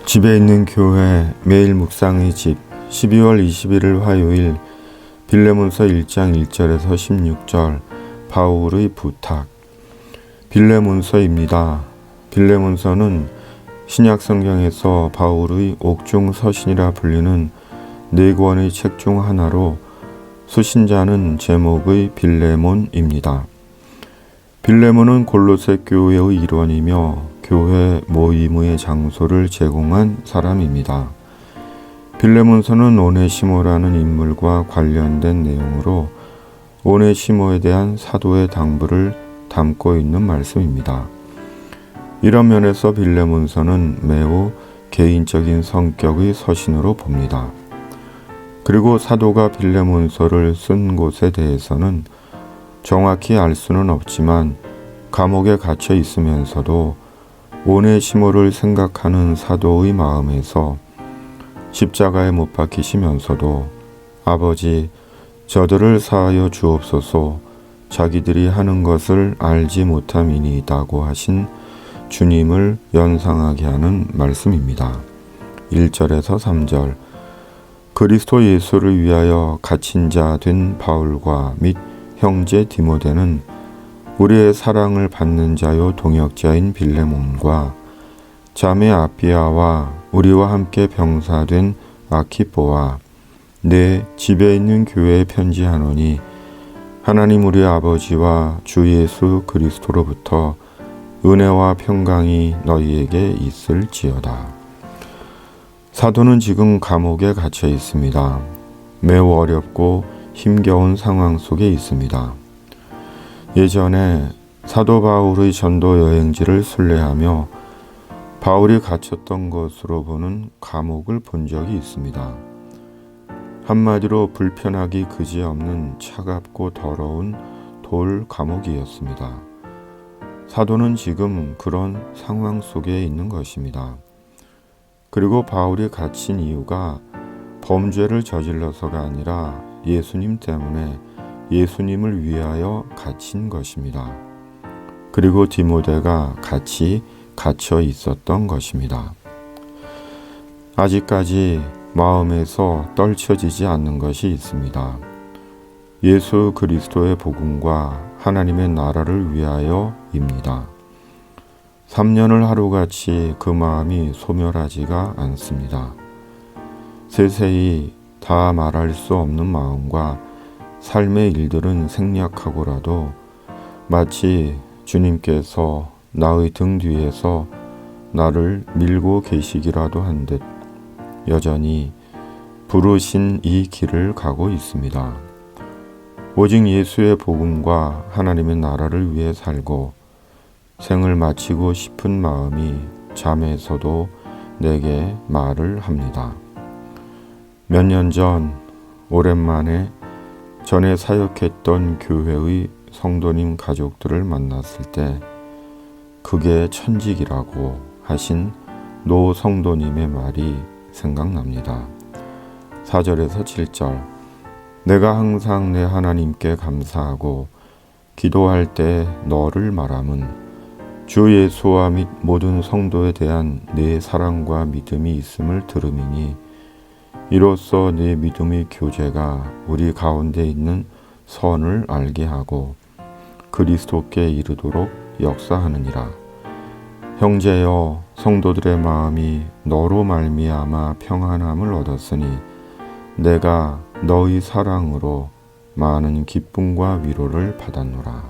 집에 있는 교회 매일 묵상의 집 12월 21일 화요일 빌레몬서 1장 1절에서 16절 바울의 부탁. 빌레몬서입니다. 빌레몬서는 신약 성경에서 바울의 옥중 서신이라 불리는 네 권의 책 중 하나로 수신자는 제목의 빌레몬입니다. 빌레몬은 골로새 교회의 일원이며 교회 모임의 장소를 제공한 사람입니다. 빌레몬서는 오네시모라는 인물과 관련된 내용으로 오네시모에 대한 사도의 당부를 담고 있는 말씀입니다. 이런 면에서 빌레몬서는 매우 개인적인 성격의 서신으로 봅니다. 그리고 사도가 빌레몬서를 쓴 곳에 대해서는 정확히 알 수는 없지만 감옥에 갇혀 있으면서도 오네시모를 생각하는 사도의 마음에서 십자가에 못 박히시면서도 아버지 저들을 사하여 주옵소서 자기들이 하는 것을 알지 못함이니이다고 하신 주님을 연상하게 하는 말씀입니다. 1절에서 3절 그리스도 예수를 위하여 갇힌 자 된 바울과 및 형제 디모데는 우리의 사랑을 받는 자요 동역자인 빌레몬과 자매 아비아와 우리와 함께 병사된 아키포와 내 집에 있는 교회에 편지하노니 하나님 우리 아버지와 주 예수 그리스도로부터 은혜와 평강이 너희에게 있을지어다. 사도는 지금 감옥에 갇혀 있습니다. 매우 어렵고 힘겨운 상황 속에 있습니다. 예전에 사도 바울의 전도 여행지를 순례하며 바울이 갇혔던 것으로 보는 감옥을 본 적이 있습니다. 한마디로 불편하기 그지없는 차갑고 더러운 돌 감옥이었습니다. 사도는 지금 그런 상황 속에 있는 것입니다. 그리고 바울이 갇힌 이유가 범죄를 저질러서가 아니라 예수님 때문에 예수님을 위하여 갇힌 것입니다. 그리고 디모데가 같이 갇혀 있었던 것입니다. 아직까지 마음에서 떨쳐지지 않는 것이 있습니다. 예수 그리스도의 복음과 하나님의 나라를 위하여입니다. 3년을 하루같이 그 마음이 소멸하지가 않습니다. 세세히 다 말할 수 없는 마음과 삶의 일들은 생략하고라도 마치 주님께서 나의 등 뒤에서 나를 밀고 계시기라도 한 듯 여전히 부르신 이 길을 가고 있습니다. 오직 예수의 복음과 하나님의 나라를 위해 살고 생을 마치고 싶은 마음이 잠에서도 내게 말을 합니다. 몇 년 전 오랜만에 전에 사역했던 교회의 성도님 가족들을 만났을 때 그게 천직이라고 하신 노 성도님의 말이 생각납니다. 4절에서 7절 내가 항상 내 하나님께 감사하고 기도할 때 너를 말함은 주 예수와 및 모든 성도에 대한 내 사랑과 믿음이 있음을 들음이니 이로써 네 믿음의 교제가 우리 가운데 있는 선을 알게 하고 그리스도께 이르도록 역사하느니라. 형제여 성도들의 마음이 너로 말미암아 평안함을 얻었으니 내가 너희 사랑으로 많은 기쁨과 위로를 받았노라.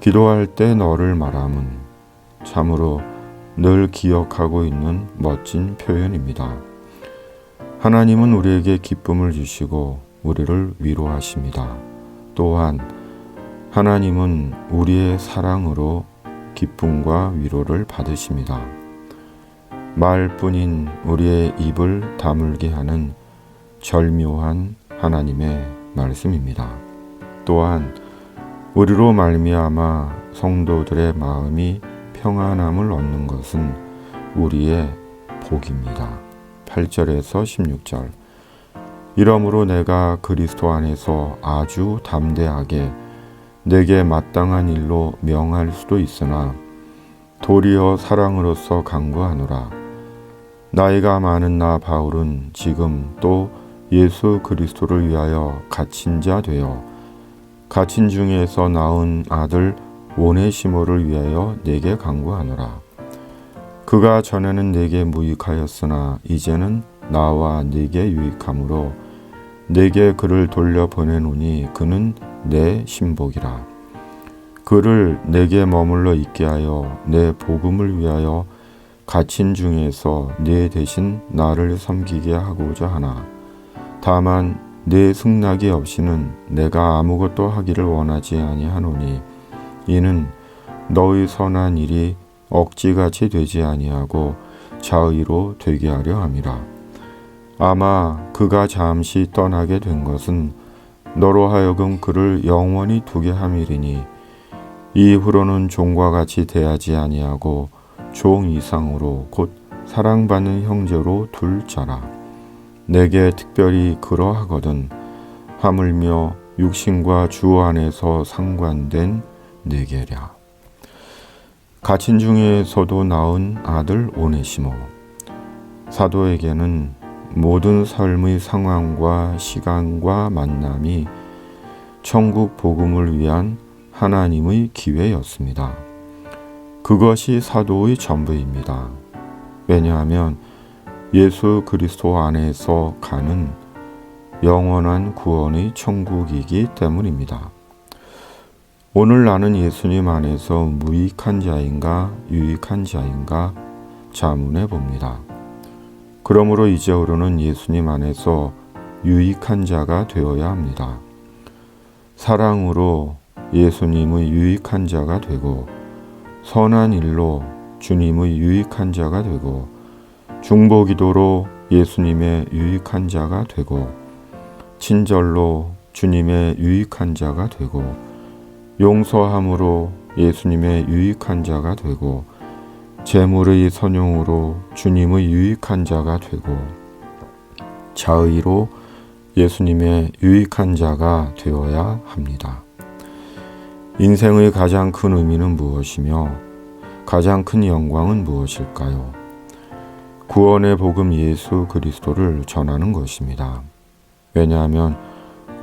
기도할 때 너를 말함은 참으로 늘 기억하고 있는 멋진 표현입니다. 하나님은 우리에게 기쁨을 주시고 우리를 위로하십니다. 또한 하나님은 우리의 사랑으로 기쁨과 위로를 받으십니다. 말뿐인 우리의 입을 다물게 하는 절묘한 하나님의 말씀입니다. 또한 우리로 말미암아 성도들의 마음이 평안함을 얻는 것은 우리의 복입니다. 8절에서 16절 이러므로 내가 그리스도 안에서 아주 담대하게 내게 마땅한 일로 명할 수도 있으나 도리어 사랑으로서 간구하노라. 나이가 많은 나 바울은 지금 또 예수 그리스도를 위하여 갇힌 자 되어 갇힌 중에서 낳은 아들 오네시모를 위하여 내게 간구하노라. 그가 전에는 내게 무익하였으나 이제는 나와 내게 유익함으로 내게 그를 돌려보내노니 그는 내 신복이라. 그를 내게 머물러 있게 하여 내 복음을 위하여 갇힌 중에서 네 대신 나를 섬기게 하고자 하나. 다만 내 승낙이 없이는 내가 아무것도 하기를 원하지 아니하노니 이는 너의 선한 일이 억지같이 되지 아니하고 자의로 되게 하려 함이라. 아마 그가 잠시 떠나게 된 것은 너로 하여금 그를 영원히 두게 함이리니 이후로는 종과 같이 대하지 아니하고 종 이상으로 곧 사랑받는 형제로 둘 자라. 내게 특별히 그러하거든 하물며 육신과 주 안에서 상관된 내게랴. 갇힌 중에서도 낳은 아들 오네시모. 사도에게는 모든 삶의 상황과 시간과 만남이 천국 복음을 위한 하나님의 기회였습니다. 그것이 사도의 전부입니다. 왜냐하면 예수 그리스도 안에서 가는 영원한 구원의 천국이기 때문입니다. 오늘 나는 예수님 안에서 무익한 자인가 유익한 자인가 자문해 봅니다. 그러므로 이제부로는 예수님 안에서 유익한 자가 되어야 합니다. 사랑으로 예수님의 유익한 자가 되고 선한 일로 주님의 유익한 자가 되고 중보기도로 예수님의 유익한 자가 되고 친절로 주님의 유익한 자가 되고 용서함으로 예수님의 유익한 자가 되고 재물의 선용으로 주님의 유익한 자가 되고 자의로 예수님의 유익한 자가 되어야 합니다. 인생의 가장 큰 의미는 무엇이며 가장 큰 영광은 무엇일까요? 구원의 복음 예수 그리스도를 전하는 것입니다. 왜냐하면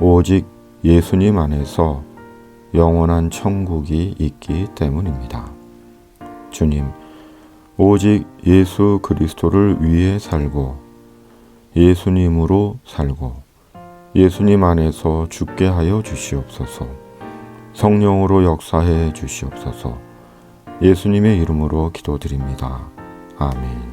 오직 예수님 안에서 영원한 천국이 있기 때문입니다. 주님, 오직 예수 그리스도를 위해 살고 예수님으로 살고 예수님 안에서 죽게 하여 주시옵소서. 성령으로 역사해 주시옵소서. 예수님의 이름으로 기도드립니다. 아멘.